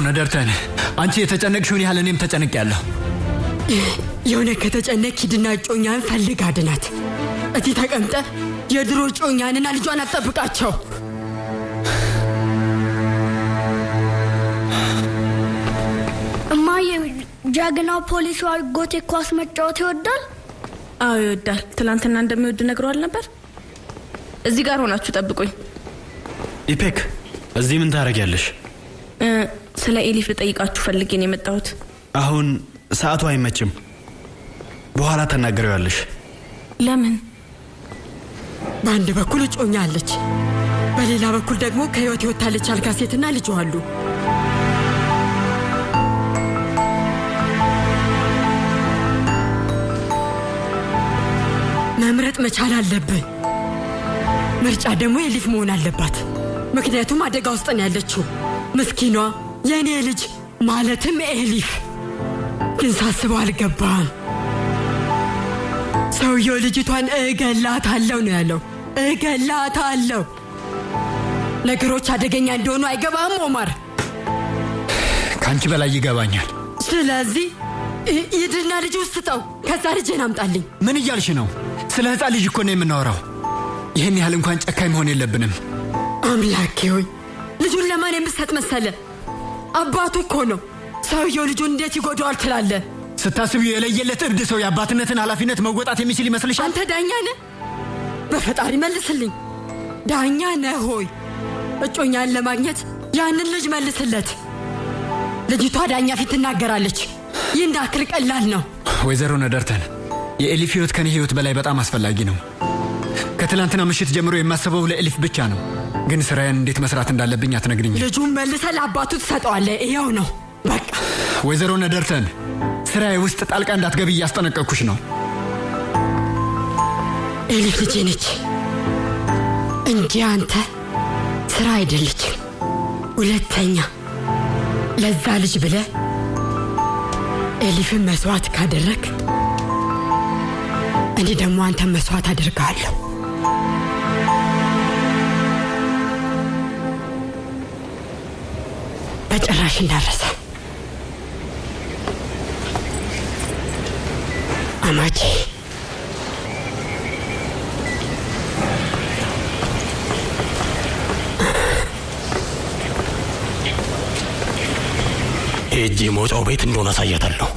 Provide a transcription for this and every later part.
ነደርተን አንቺ የተጨነቅሽውን ያህል እኔም ተጨንቄያለሁ። የሆነ ከተጨነቅ ሂድና ጮኛን ፈልግ አድናት። እዚህ ተቀምጠ የድሮ ጮኛንና ልጇን አጠብቃቸው። እማዬ ጀግናው ፖሊስ አጎቴ ኳስ መጫወት ይወዳል? አዎ ይወዳል። ትላንትና እንደሚወድ ነግሯል ነበር። እዚህ ጋር ሆናችሁ ጠብቁኝ። ኢፔክ እዚህ ምን ታረጊያለሽ? ስለ ኤሊፍ ልጠይቃችሁ ፈልጌ ነው የመጣሁት። አሁን ሰዓቱ አይመችም። በኋላ ተናገሪዋለሽ። ለምን? በአንድ በኩል ጮኛ አለች፣ በሌላ በኩል ደግሞ ከህይወት የወጣለች አልካሴትና ልጅ አሉ። መምረጥ መቻል አለብን። ምርጫ ደግሞ ኤሊፍ መሆን አለባት። ምክንያቱም አደጋ ውስጥ ነው ያለችው ምስኪኗ የኔ ልጅ ማለትም ኤሊፍ። ግን ሳስበው አልገባም። ሰውየው ልጅቷን እገላታለሁ ነው ያለው። እገላታለሁ። ነገሮች አደገኛ እንደሆኑ አይገባም ኦማር? ካንቺ በላይ ይገባኛል። ስለዚህ ይድና ልጅ ውስጥው ከዛ ልጅን አምጣልኝ። ምን እያልሽ ነው? ስለ ህፃን ልጅ እኮ ነው የምናወራው። ይህን ያህል እንኳን ጨካኝ መሆን የለብንም። አምላኬ ሆይ ልጁን ለማን የምሰጥ መሰለ? አባቱ እኮ ነው። ሰውየው ልጁን እንዴት ይጎዳዋል ትላለ? ስታስቢው የለየለት እብድ ሰው የአባትነትን ኃላፊነት መወጣት የሚችል ይመስልሻል? አንተ ዳኛ ነህ? በፈጣሪ መልስልኝ። ዳኛ ነህ ሆይ? እጮኛን ለማግኘት ያንን ልጅ መልስለት። ልጅቷ ዳኛ ፊት ትናገራለች። ይህ እንዳክል ቀላል ነው። ወይዘሮ ነደርተን የኤሊፍ ህይወት ከኔ ህይወት በላይ በጣም አስፈላጊ ነው። ከትላንትና ምሽት ጀምሮ የማስበው ለኤሊፍ ብቻ ነው። ግን ስራዬን እንዴት መስራት እንዳለብኝ አትነግሪኝ? ልጁን መልሰህ ለአባቱ ትሰጠዋለህ። ይኸው ነው በቃ። ወይዘሮ ነደርተን ስራዬ ውስጥ ጣልቃ እንዳትገቢ እያስጠነቀቅኩሽ ነው። ኤሊፍ ልጄ ነች እንጂ አንተ ስራ አይደለችም። ሁለተኛ ለዛ ልጅ ብለህ ኤሊፍን መስዋዕት ካደረግ እኔ ደግሞ አንተን መስዋዕት አደርጋለሁ። በጭራሽ እንዳረሰ አማቼ። ሄጄ መውጫው ቤት እንደሆነ አሳያታለሁ።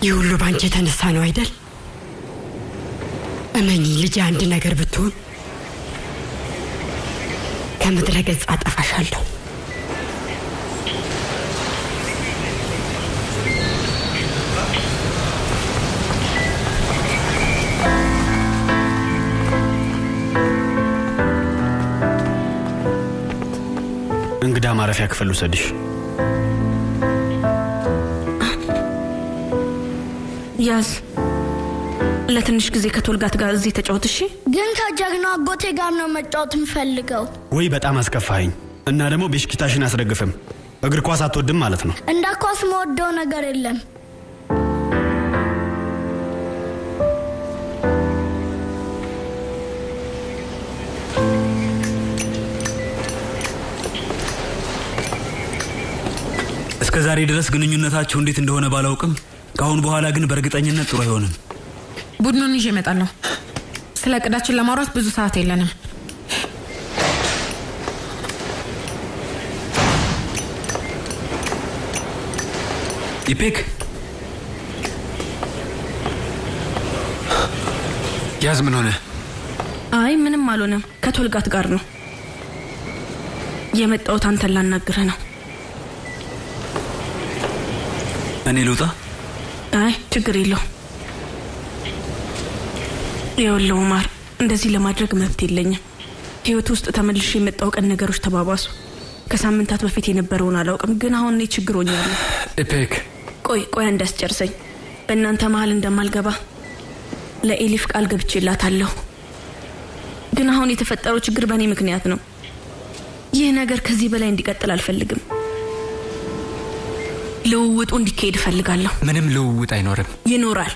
ይህ ሁሉ ባንቺ የተነሳ ነው አይደል? እመኚ ልጅ አንድ ነገር ብትሆን ከምድረ ገጽ አጠፋሻለሁ። እንግዳ ማረፊያ ክፍል ውሰድሽ። ያዝ። ለትንሽ ጊዜ ከቶልጋት ጋር እዚህ ተጫወት እሺ? ግን ከጀግናው አጎቴ ጋር ነው መጫወት የምፈልገው። ወይ በጣም አስከፋኸኝ። እና ደግሞ ቤሽኪታሽን አስደግፍም። እግር ኳስ አትወድም ማለት ነው? እንደ ኳስ መወደው ነገር የለም። እስከ ዛሬ ድረስ ግንኙነታችሁ እንዴት እንደሆነ ባላውቅም ካሁን በኋላ ግን በእርግጠኝነት ጥሩ አይሆንም። ቡድኑን ይዤ እመጣለሁ። ስለ እቅዳችን ለማውራት ብዙ ሰዓት የለንም። ኢፔክ ያዝ። ምን ሆነ? አይ ምንም አልሆነም። ከቶልጋት ጋር ነው የመጣሁት። አንተን ላናግርህ ነው። እኔ ልውጣ? አይ ችግር የለው። ይኸውልህ ኡማር፣ እንደዚህ ለማድረግ መብት የለኝም። ህይወት ውስጥ ተመልሼ የመጣው ቀን ነገሮች ተባባሱ። ከሳምንታት በፊት የነበረውን አላውቅም፣ ግን አሁን እኔ ችግር ሆኛለሁ። ኢፔክ ቆይ እንዳስጨርሰኝ። በእናንተ መሀል እንደማልገባ ለኤሊፍ ቃል ገብቼላታለሁ። ግን አሁን የተፈጠረው ችግር በእኔ ምክንያት ነው። ይህ ነገር ከዚህ በላይ እንዲቀጥል አልፈልግም። ልውውጡ እንዲካሄድ እፈልጋለሁ። ምንም ልውውጥ አይኖርም። ይኖራል፣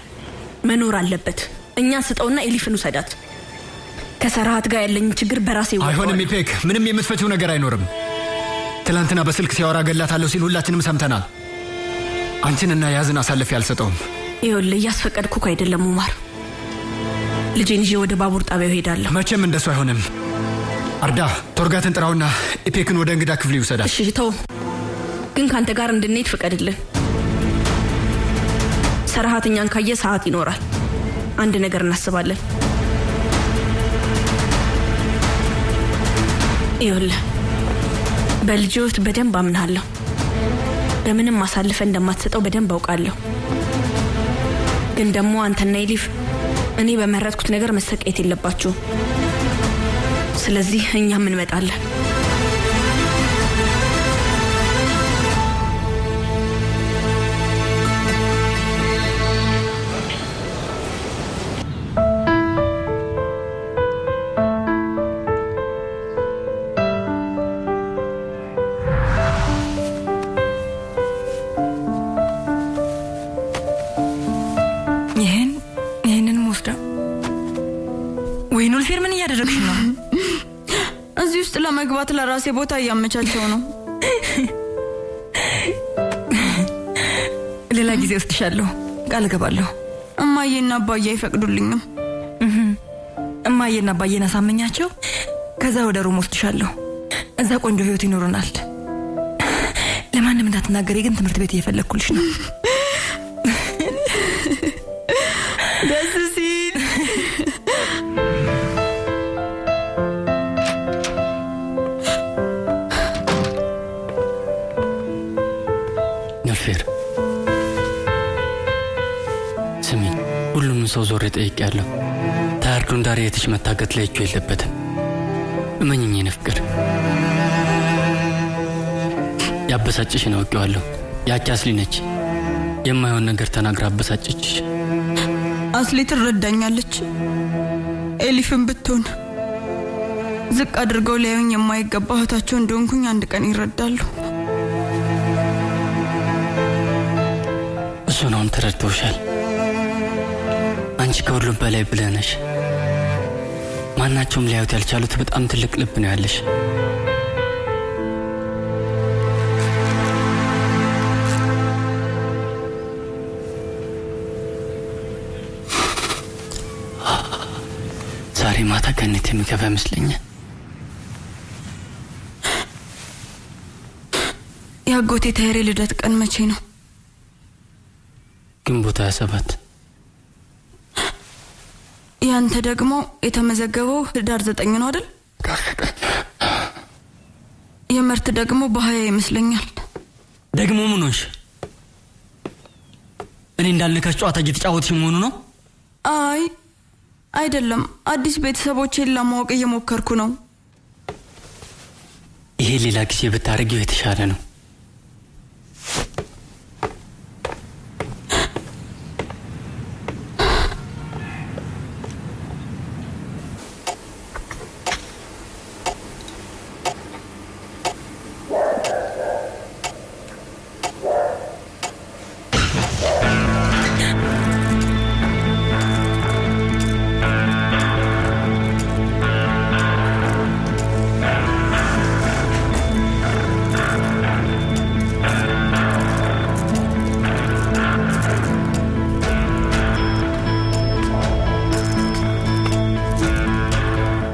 መኖር አለበት። እኛን ስጠውና ኤሊፍን ውሰዳት። ከሰራሃት ጋር ያለኝ ችግር በራሴ ይወጣል። አይሆንም ኢፔክ፣ ምንም የምትፈቺው ነገር አይኖርም። ትላንትና በስልክ ሲያወራ ገላታለሁ ሲል ሁላችንም ሰምተናል። አንቺንና ያዝን አሳልፌ አልሰጠውም። ይኸውልህ እያስፈቀድኩህ አይደለም ኡማር። ልጄን ይዤ ወደ ባቡር ጣቢያው ሄዳለሁ። መቼም እንደሱ አይሆንም። አርዳ ቶርጋትን ጥራውና ኢፔክን ወደ እንግዳ ክፍል ይውሰዳል። እሺ ተው፣ ግን ካንተ ጋር እንድንሄድ ፍቀድልን። ሰራሃት እኛን ካየ ሰዓት ይኖራል። አንድ ነገር እናስባለን። ይኸውልህ በልጆት በደንብ አምናለሁ። በምንም ማሳልፈ እንደማትሰጠው በደንብ አውቃለሁ። ግን ደግሞ አንተና ኤሊፍ እኔ በመረጥኩት ነገር መሰቀየት የለባችሁ። ስለዚህ እኛም እንመጣለን። ለመግባት ለራሴ ቦታ ያመቻቸው ነው። ሌላ ጊዜ ወስድሻለሁ፣ ቃል ገባለሁ። እማዬና አባዬ አይፈቅዱልኝም። እማዬና አባዬን አሳመኛቸው፣ ከዛ ወደ ሮም ወስድሻለሁ። እዛ ቆንጆ ህይወት ይኖርናል። ለማንም እንዳትናገሪ ግን ትምህርት ቤት እየፈለኩልሽ ነው። ደስ ሲል ነፌር ስሚ፣ ሁሉም ሰው ዞር ጠይቄያለሁ። ታርኩን ዳር የትሽ መታገት ላይ እጁ የለበትም። እመኝኝ ነፍቅር ያበሳጭሽ ነው አውቄዋለሁ። ያቺ አስሊ ነች የማይሆን ነገር ተናግራ አበሳጭችሽ። አስሊ ትረዳኛለች። ኤሊፍን ብትሆን ዝቅ አድርገው ሊያዩኝ የማይገባ እህታቸው እንደሆንኩኝ አንድ ቀን ይረዳሉ። እሱን ተረድተውሻል። አንቺ ከሁሉም በላይ ብልህ ነሽ። ማናቸውም ሊያዩት ያልቻሉት በጣም ትልቅ ልብ ነው ያለሽ። ዛሬ ማታ ገነት የሚገባ ይመስለኛል። ያጎቴ ታይሬ ልደት ቀን መቼ ነው? ግንቦት 27። ያንተ ደግሞ የተመዘገበው ህዳር 9 ነው አይደል? የመርት ደግሞ በ20 ይመስለኛል። ደግሞ ምን ሆንሽ? እኔ እንዳልነካሽ ጨዋታ እየተጫወትሽ መሆኑ ነው? አይ አይደለም፣ አዲስ ቤተሰቦቼን ለማወቅ እየሞከርኩ ነው። ይሄ ሌላ ጊዜ ብታረጊው የተሻለ ነው።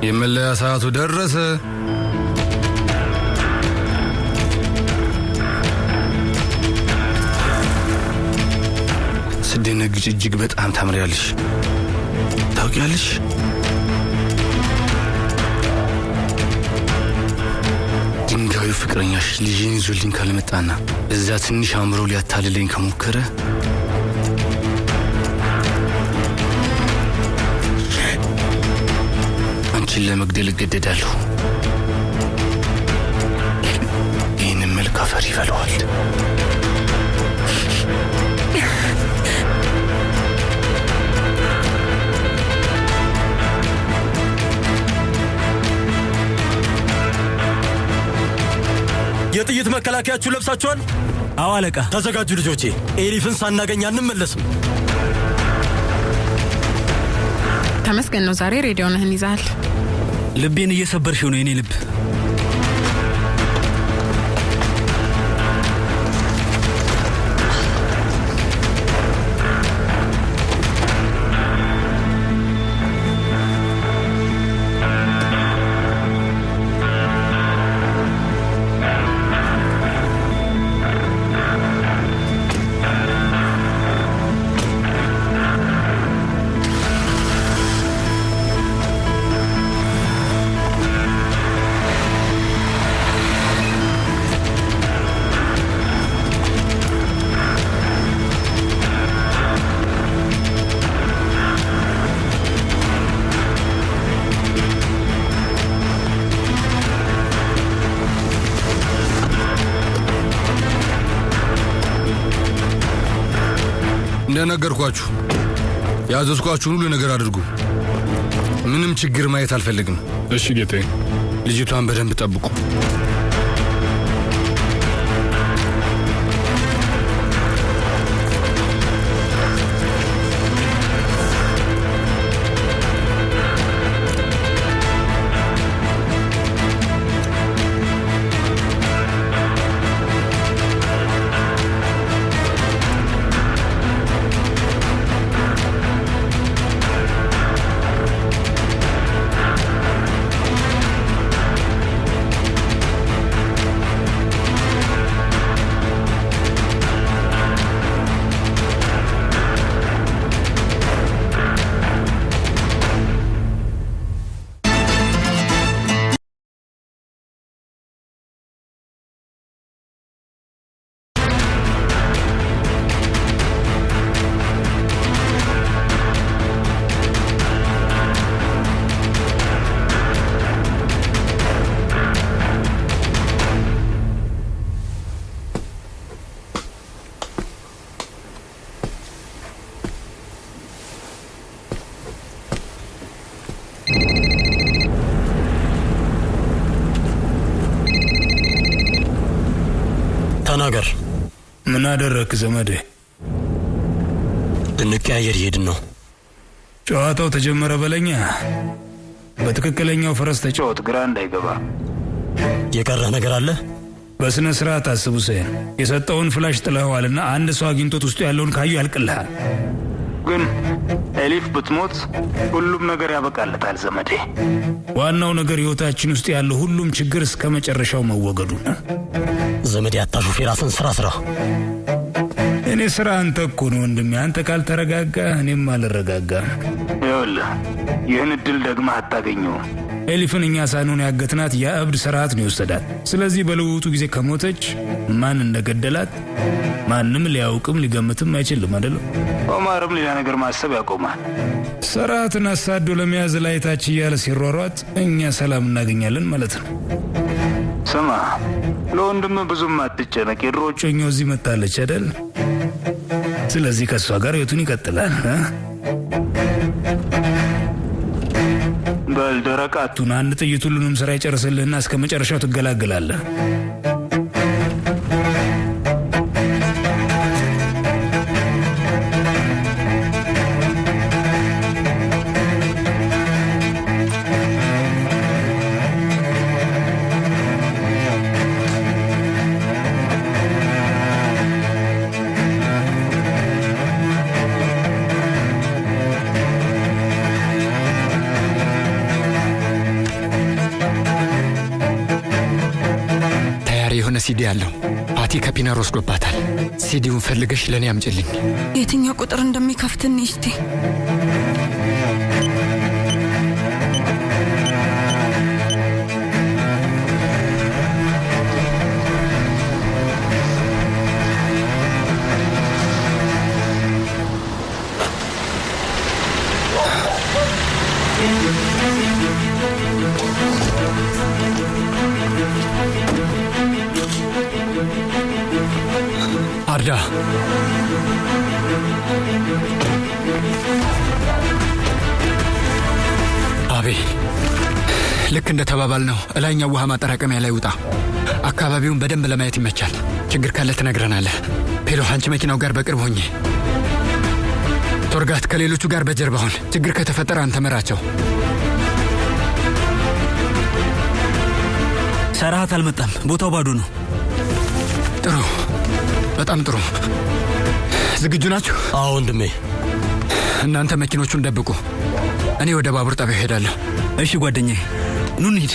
የመለያ ሰዓቱ ደረሰ። ስደነግጭ እጅግ በጣም ታምሪያለሽ። ታውቂያለሽ? ድንጋዩ ፍቅረኛሽ ልጅን ይዞልኝ ካልመጣና እዛ ትንሽ አምሮ ሊያታልለኝ ከሞከረ አንቺን ለመግደል እገደዳለሁ። ይህንን መልክ አፈር ይበለዋል። የጥይት መከላከያችሁ ለብሳችኋል? አዎ አለቃ። ተዘጋጁ ልጆቼ፣ ኤሊፍን ሳናገኝ አንመለስም። ተመስገን ነው ዛሬ ሬዲዮንህን ይዛል። ልቤን እየሰበርሽው ነው የኔ ልብ። እንደነገርኳችሁ ያዘዝኳችሁን ሁሉ ነገር አድርጉ። ምንም ችግር ማየት አልፈልግም። እሺ ጌታዬ። ልጅቷን በደንብ ጠብቁ። ተናገር። ምን አደረክ ዘመዴ? ልንቀያየር ይሄድን ነው። ጨዋታው ተጀመረ በለኛ። በትክክለኛው ፈረስ ተጫወት፣ ግራ እንዳይገባ። የቀረህ ነገር አለ? በስነ ስርዓት አስብ ሁሴን። የሰጠውን ፍላሽ ጥለዋልና አንድ ሰው አግኝቶት ውስጡ ያለውን ካዩ ያልቅልሃል። ግን ኤሊፍ ብትሞት ሁሉም ነገር ያበቃለታል ዘመዴ። ዋናው ነገር ህይወታችን ውስጥ ያለው ሁሉም ችግር እስከ መጨረሻው መወገዱ ነው። ዘመዴ አታሹፍ፣ የራስን ስራ። እኔ ስራ አንተ እኮ ነው ወንድሜ። አንተ ካልተረጋጋ እኔም አልረጋጋም። ይኸውልህ ይህን እድል ደግመህ አታገኘውም። ኤሊፍን እኛ ሳንሆን ያገትናት የእብድ ስርዓት ነው የወሰዳት። ስለዚህ በልውጡ ጊዜ ከሞተች ማን እንደገደላት ማንም ሊያውቅም ሊገምትም አይችልም አይደለም። ኦማርም ሌላ ነገር ማሰብ ያቆማል። ስርዓትን አሳዶ ለመያዝ ላይታች እያለ ሲሯሯጥ እኛ ሰላም እናገኛለን ማለት ነው። ስማ፣ ለወንድም ብዙም አትጨነቅ። የድሮ ጮኛው እዚህ መጣለች አይደል? ስለዚህ ከሷ ጋር ህይወቱን ይቀጥላል። በል ደረቃቱን አንድ ጥይት ሁሉንም ስራ ይጨርስልህና እስከ መጨረሻው ትገላገላለህ። ሲዲ ያለው ፓቲ ከፒናር ወስዶባታል። ሲዲውን ፈልገሽ ለኔ አምጪልኝ። የትኛው ቁጥር እንደሚከፍትን እስቲ አርዳ አቤ ልክ እንደ ተባባል ነው እላኛው ውሃ ማጠራቀሚያ ላይ ውጣ። አካባቢውን በደንብ ለማየት ይመቻል። ችግር ካለ ትነግረናለህ። ፔሎ አንቺ መኪናው ጋር በቅርብ ሆኜ፣ ቶርጋት ከሌሎቹ ጋር በጀርባ ሁን። ችግር ከተፈጠረ አንተ መራቸው። ሰራሃት አልመጣም። ቦታው ባዶ ነው። ጥሩ፣ በጣም ጥሩ። ዝግጁ ናችሁ? አዎ ወንድሜ። እናንተ መኪኖቹን ደብቁ። እኔ ወደ ባቡር ጣቢያ ሄዳለሁ። እሺ ጓደኛዬ፣ ኑ እንሂድ።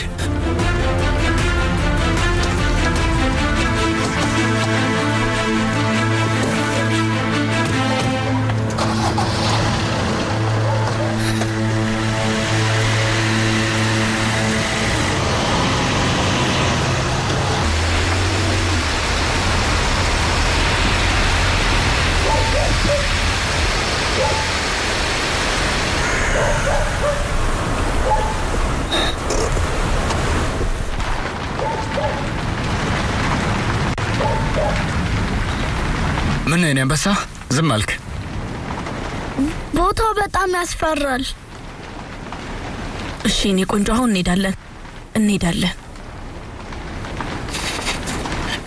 ምን ነው አንበሳ? ዝም አልክ? ቦታው በጣም ያስፈራል። እሺ እኔ ቆንጆ፣ አሁን እንሄዳለን።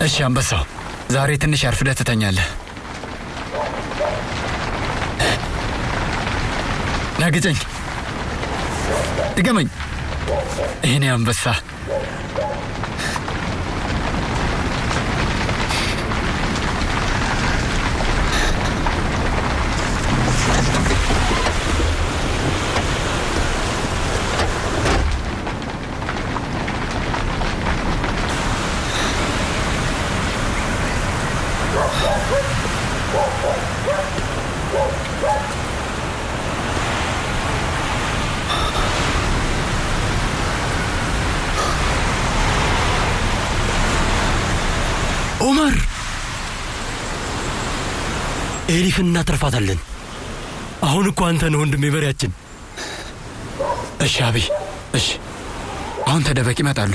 እሺ አንበሳው፣ ዛሬ ትንሽ አርፍደህ ትተኛለህ። ናግጨኝ፣ ድገመኝ። ይሄኔ አንበሳ። ኦመር፣ ኤሊፍን እናተርፋታለን። አሁን እኮ አንተ ነህ ወንድሜ መሪያችን። እሺ አብይ፣ እሺ አሁን ተደበቅ፣ ይመጣሉ።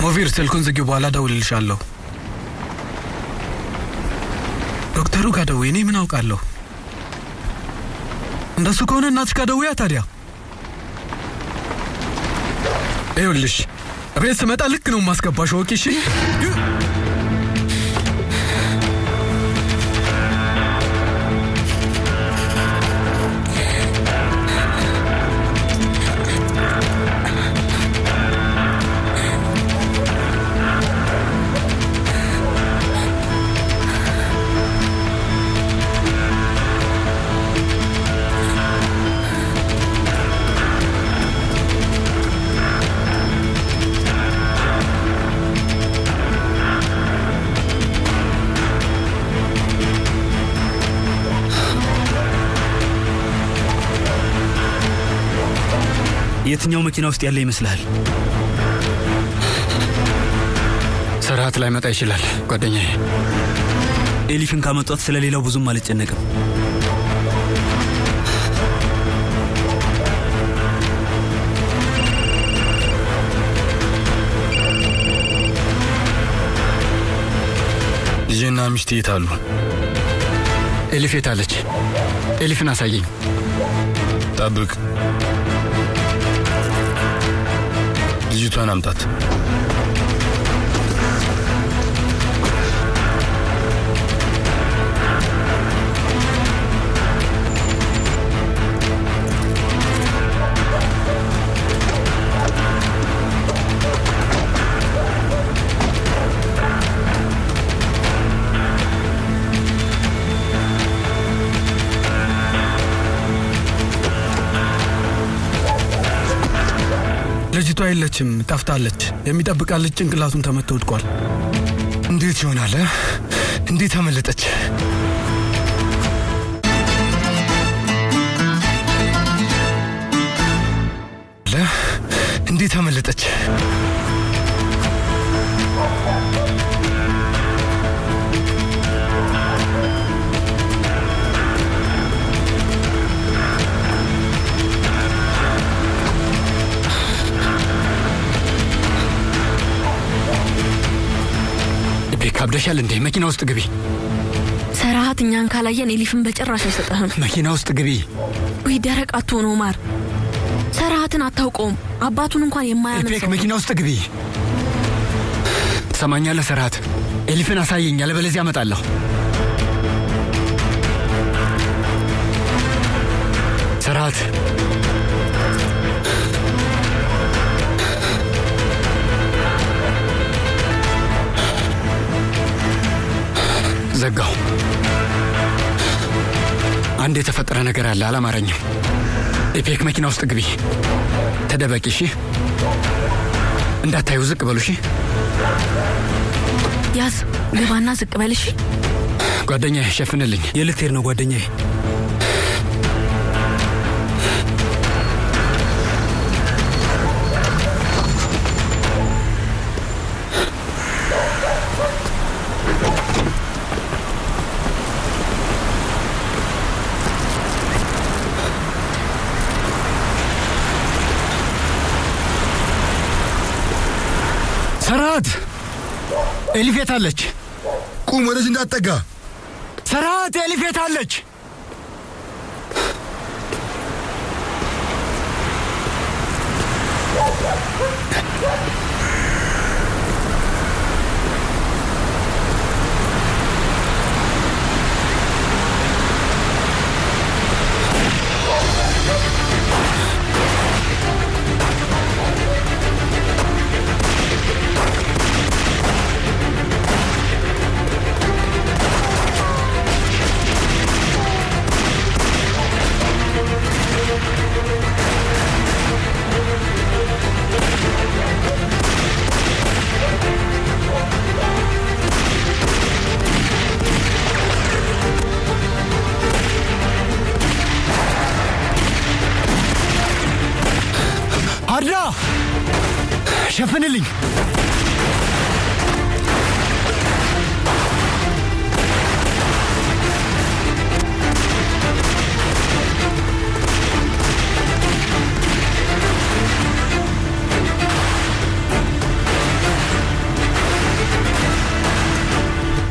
ሞቪር ስልኩን ዝጊው፣ በኋላ ደውልልሻለሁ። ዶክተሩ ጋር ደውዬ እኔ ምን አውቃለሁ? እንደሱ ከሆነ እናትሽ ጋር ደውያ ታዲያ። ይኸውልሽ ቤት ስመጣ ልክ ነው ማስገባሽ። ወቂ እሺ? የትኛው መኪና ውስጥ ያለ ይመስልሃል? ሰዓት ላይ መጣ ይችላል ጓደኛዬ። ኤሊፍን ካመጣት ስለሌላው ብዙም አልጨነቅም። ልጄና ሚስቴ የት አሉ? ኤሊፍ የት አለች? ኤሊፍን አሳየኝ። ጠብቅ። ልጅቷን አምጣት። ልጅቷ የለችም፣ ጠፍታለች። የሚጠብቃት ልጅ ጭንቅላቱን ተመቶ ወድቋል። እንዴት ይሆናል? እንዴት አመለጠች? እንዴት አመለጠች? ካብደሻል እንዴ? መኪና ውስጥ ግቢ። ሰራሃት እኛን ካላየን ኤሊፍን በጭራሽ አይሰጠህም። መኪና ውስጥ ግቢ። ወይ ደረቅ አትሆን ኦማር። ሰራሃትን አታውቀውም። አባቱን እንኳን የማያምን ሰው። መኪና ውስጥ ግቢ። ትሰማኛለህ ሰራሃት? ኤሊፍን አሳየኝ፣ አለበለዚያ እመጣለሁ። ሰራሃት ዘጋው። አንድ የተፈጠረ ነገር አለ፣ አላማረኝም። ኢፔክ መኪና ውስጥ ግቢ። ተደበቂ እሺ? እንዳታዩ፣ ዝቅ በሉ እሺ? ያዝ፣ ግባና ዝቅ በል እሺ? ጓደኛዬ ሸፍንልኝ። የልትሄድ ነው ጓደኛዬ? ሰራሃት ኤሊፍ የት አለች? ቁም፣ ወደዚህ እንዳትጠጋ። ሰራሃት ኤሊፍ የት አለች? አድራ ሸፍንልኝ።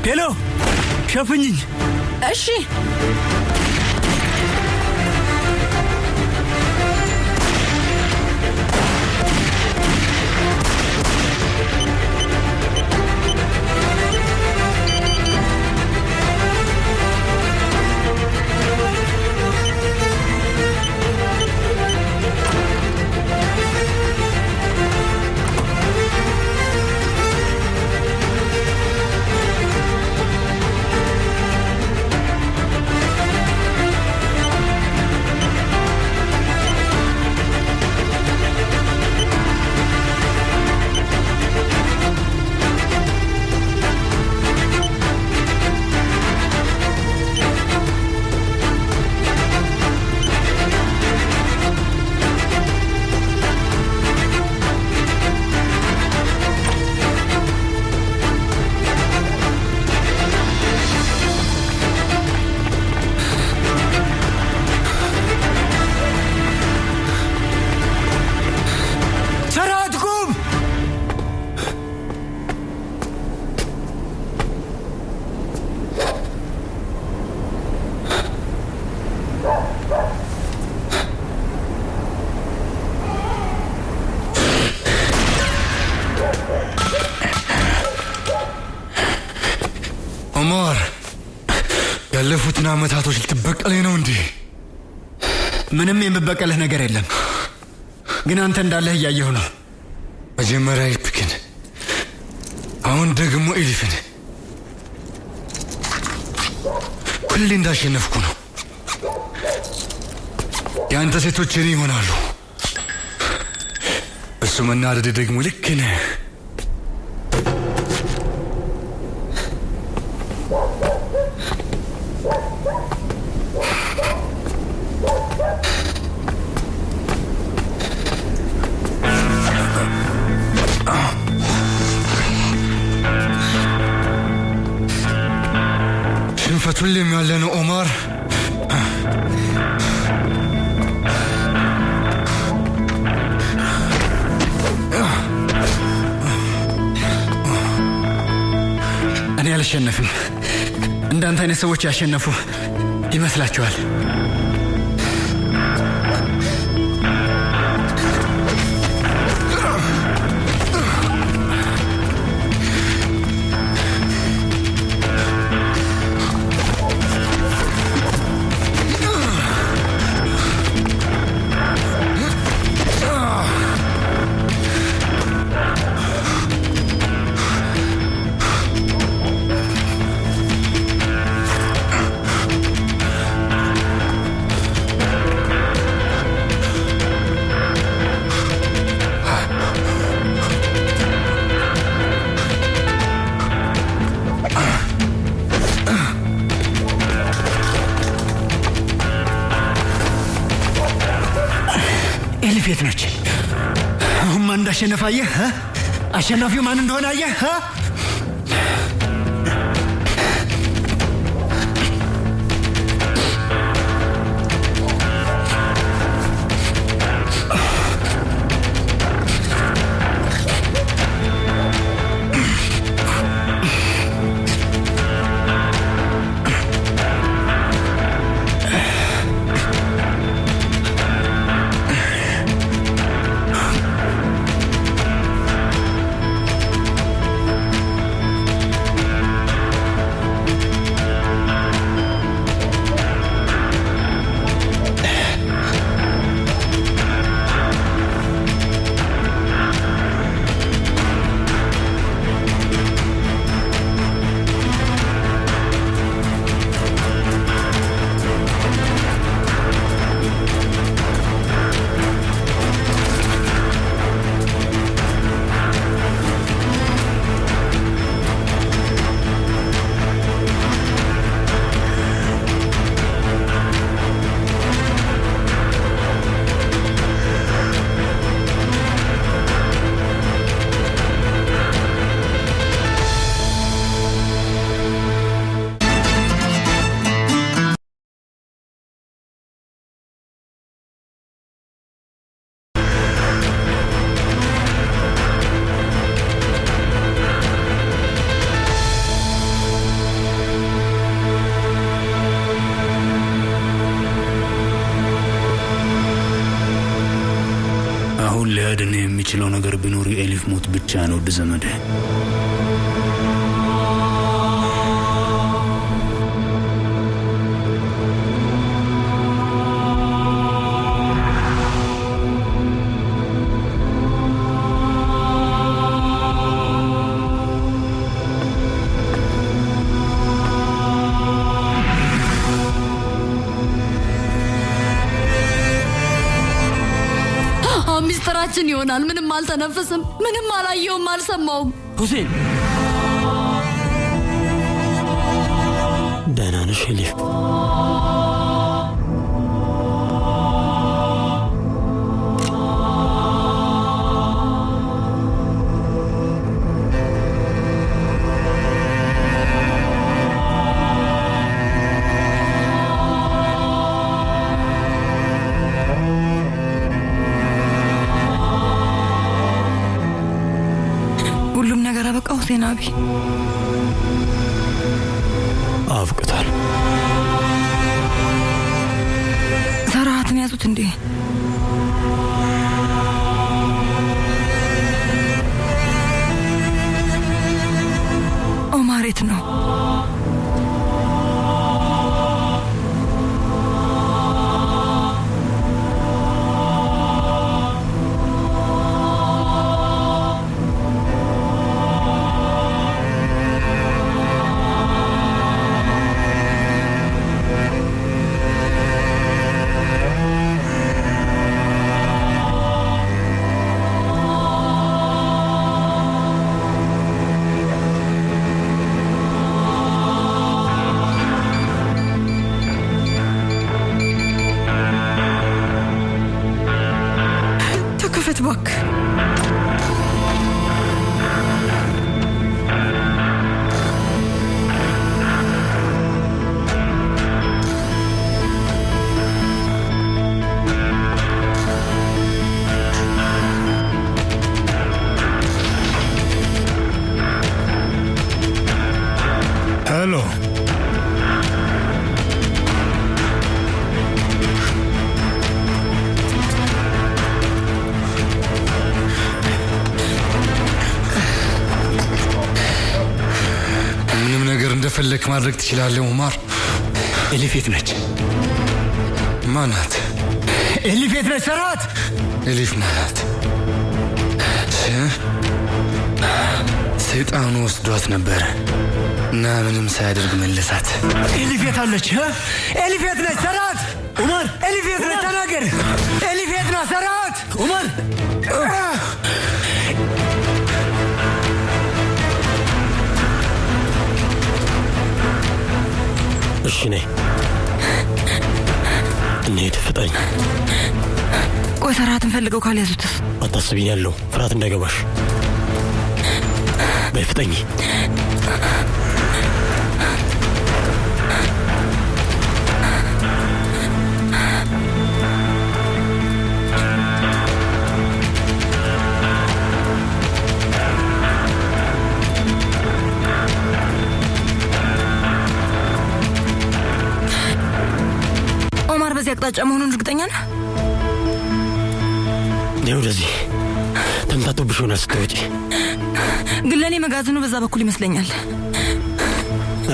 ሄሎ፣ ሸፍኝኝ። እሺ አመታቶች ልትበቀለኝ ነው እንዴ? ምንም የምበቀልህ ነገር የለም፣ ግን አንተ እንዳለህ እያየሁ ነው። መጀመሪያ ኢፒክን፣ አሁን ደግሞ ኤሊፍን። ሁሌ እንዳሸነፍኩ ነው። የአንተ ሴቶች እኔ ይሆናሉ። እሱ መናደድ ደግሞ ልክ ነህ። ሽንፈት ሁሌም ያለ ነው ኦማር። እኔ አልሸነፍም። እንዳንተ አይነት ሰዎች ያሸነፉ ይመስላችኋል? ኤሊፍ የት ነች? አሁን ማን እንዳሸነፈ አየህ? አሸናፊው ማን እንደሆነ አየህ? ሊያድን የሚችለው ነገር ቢኖር የኤሊፍ ሞት ብቻ ነው። ውድ ዘመዴ፣ ሚስጥራችን ይሆናል። ምንም አልተነፈስም፣ ምንም አላየውም፣ አልሰማውም። ሁሴን ደህና ነሽ ኤሊፍ? ሁሉም ነገር አበቃ ሁሴን አቢ? አብቅቷል። ሰራሃትን ያዙት እንዴ? ኦማር የት ነው? ናችሁ እባክህ? ሄሎ ምንም ነገር እንደፈለክ ማድረግ ትችላለህ ኡማር። ኤሊፍ የት ነች? ማናት? ኤሊፍ የት ነች? ሰራት ኤሊፍ ማናት? ሰይጣኑ ወስዷት ነበር እና ምንም ሳያደርግ መለሳት። ኤሊፍ የት አለች? ኤሊፍ የት ነች? ሰራት ኡማር፣ ኤሊፍ የት ነች? ተናገር። ኤሊፍ የት ናት? ሰራት ኡማር እሺ ነይ እንሂድ፣ ፍጠኝ። ቆይ ሰራትን ፈልገው ካልያዙትስ? አታስቢኝ፣ ያለው ፍርሃት እንዳይገባሽ። በይ ፍጠኝ። ኦማር በዚህ አቅጣጫ መሆኑን እርግጠኛ ነህ? ይኸው ወደዚህ ተምታቶብሽ ሆነ ስትወጪ። ግን ለእኔ መጋዘኑ በዛ በኩል ይመስለኛል።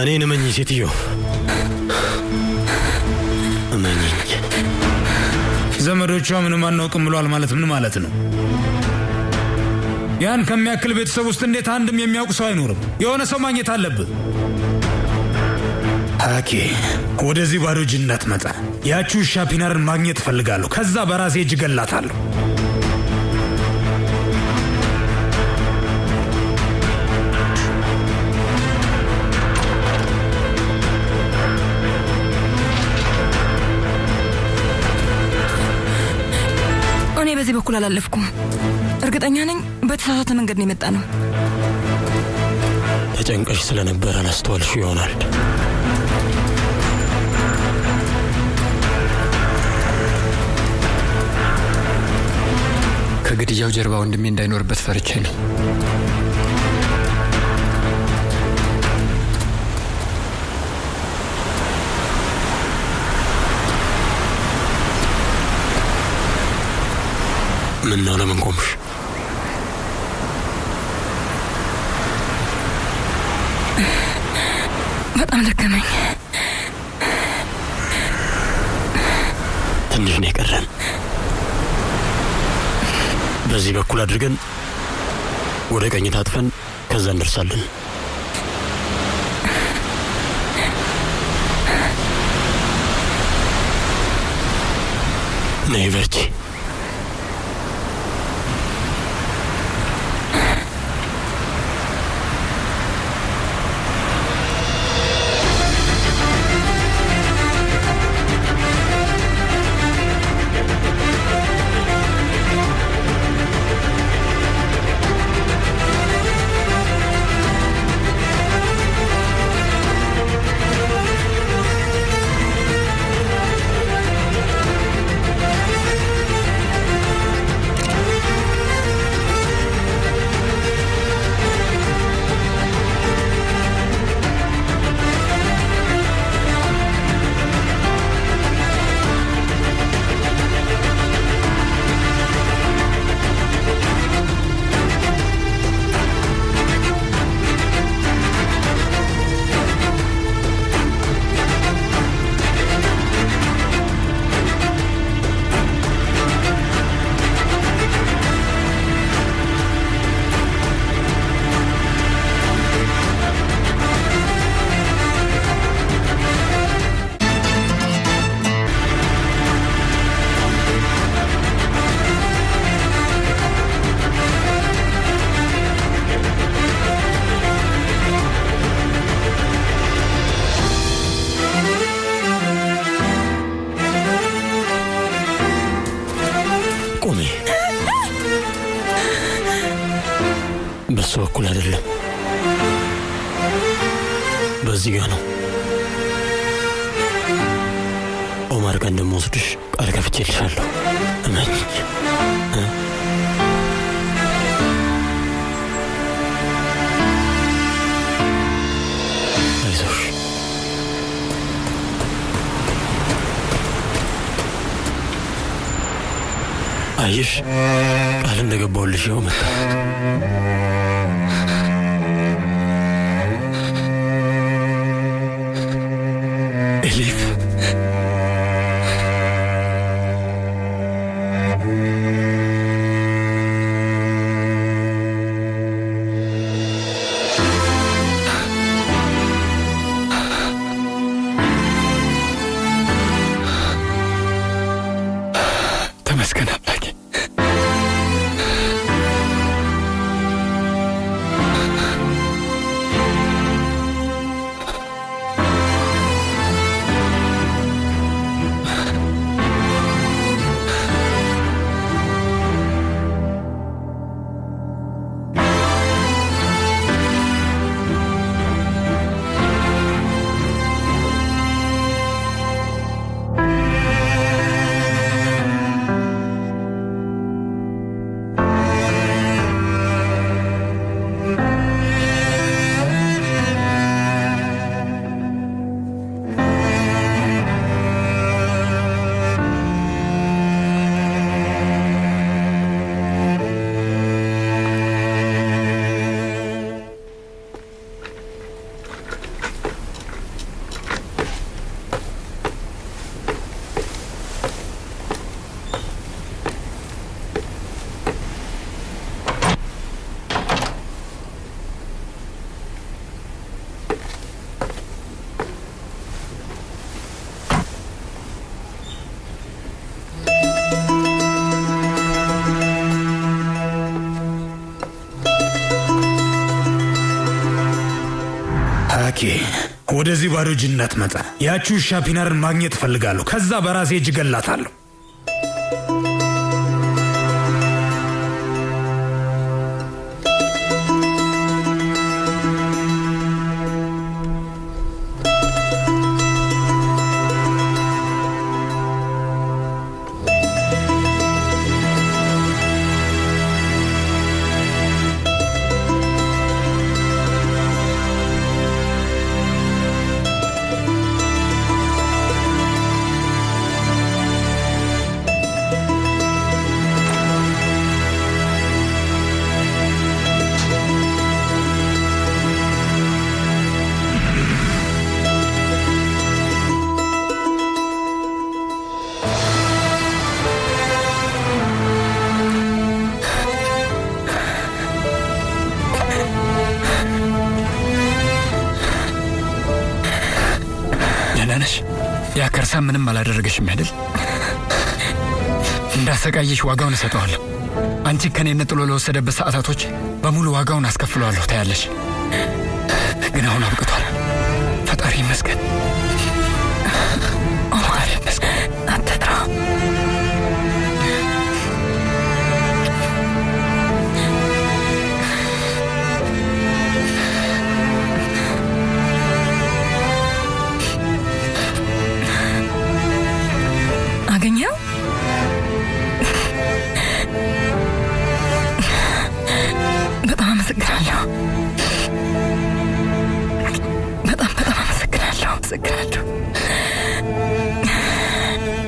እኔን እመኚ ሴትዮ፣ እመኚኝ። ዘመዶቿ ምንም አናውቅም ብሏል ማለት ምን ማለት ነው? ያን ከሚያክል ቤተሰብ ውስጥ እንዴት አንድም የሚያውቅ ሰው አይኖርም? የሆነ ሰው ማግኘት አለብህ። ሀኬ ወደዚህ ባዶ እጅ እንዳትመጣ። ያቺ ውሻ ፒናርን ማግኘት እፈልጋለሁ። ከዛ በራሴ እጅ ገላታለሁ። እኔ በዚህ በኩል አላለፍኩም። እርግጠኛ ነኝ በተሳሳተ መንገድ ነው የመጣ ነው። ተጨንቀሽ ስለነበረ አላስተዋልሽ ይሆናል። ከግድያው ጀርባ ወንድሜ እንዳይኖርበት ፈርቼ ነው። ምን ነው ለምን ቆምሽ? በጣም ደከመኝ። ትንሽ ነው የቀረን። በዚህ በኩል አድርገን ወደ ቀኝ ታጥፈን ከዛ እንደርሳለን። ነይ በርቺ። በኩል አይደለም፣ በዚህ ጋር ነው። ኦማር ጋር እንደምወስድሽ ቃል ገብቼልሻለሁ። እመኚኝ። አይዞሽ። አየሽ፣ ቃል እንደገባሁልሽ ይኸው መጣ። ኤሊፍ ተመስገን አምላኬ። ወደዚህ ባዶ ጅነት መጣ። ያቺ ውሻ ፒናርን ማግኘት እፈልጋለሁ። ከዛ በራሴ እጅ ገላታለሁ። ያ ከርሳ ምንም አላደረገሽም አይደል? እንዳሰቃየሽ ዋጋውን እሰጠዋለሁ። አንቺ ከኔ ነጥሎ ለወሰደበት ሰዓታቶች በሙሉ ዋጋውን አስከፍለዋለሁ። ታያለሽ። ግን አሁን አብቅቷል። ፈጣሪ ይመስገን። ፈጣሪ ይመስገን። አትጥራ። አገኘው? በጣም አመሰግናለሁ። በጣም አመሰግናለሁ።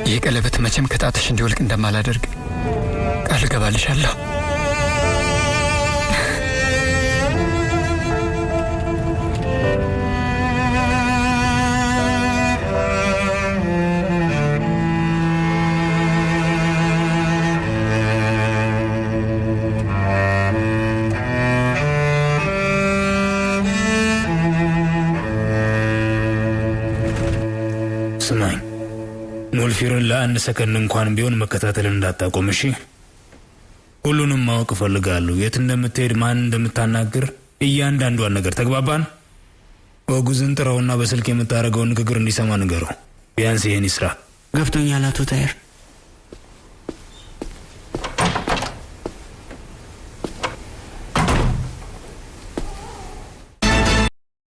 ይህ ቀለበት መቼም ከጣትሽ እንዲወልቅ እንደማላደርግ ቃል እገባልሻለሁ። ስማኝ፣ ኑልፊርን ለአንድ ሰከንድ እንኳን ቢሆን መከታተል እንዳታቆም እሺ? ሁሉንም ማወቅ እፈልጋለሁ። የት እንደምትሄድ፣ ማን እንደምታናግር፣ እያንዳንዷን ነገር። ተግባባን? ወጉዝን ጥራውና በስልክ የምታደርገውን ንግግር እንዲሰማ ንገረው። ቢያንስ ይህን ይስራ። ገብቶኛል አቶ ታየር።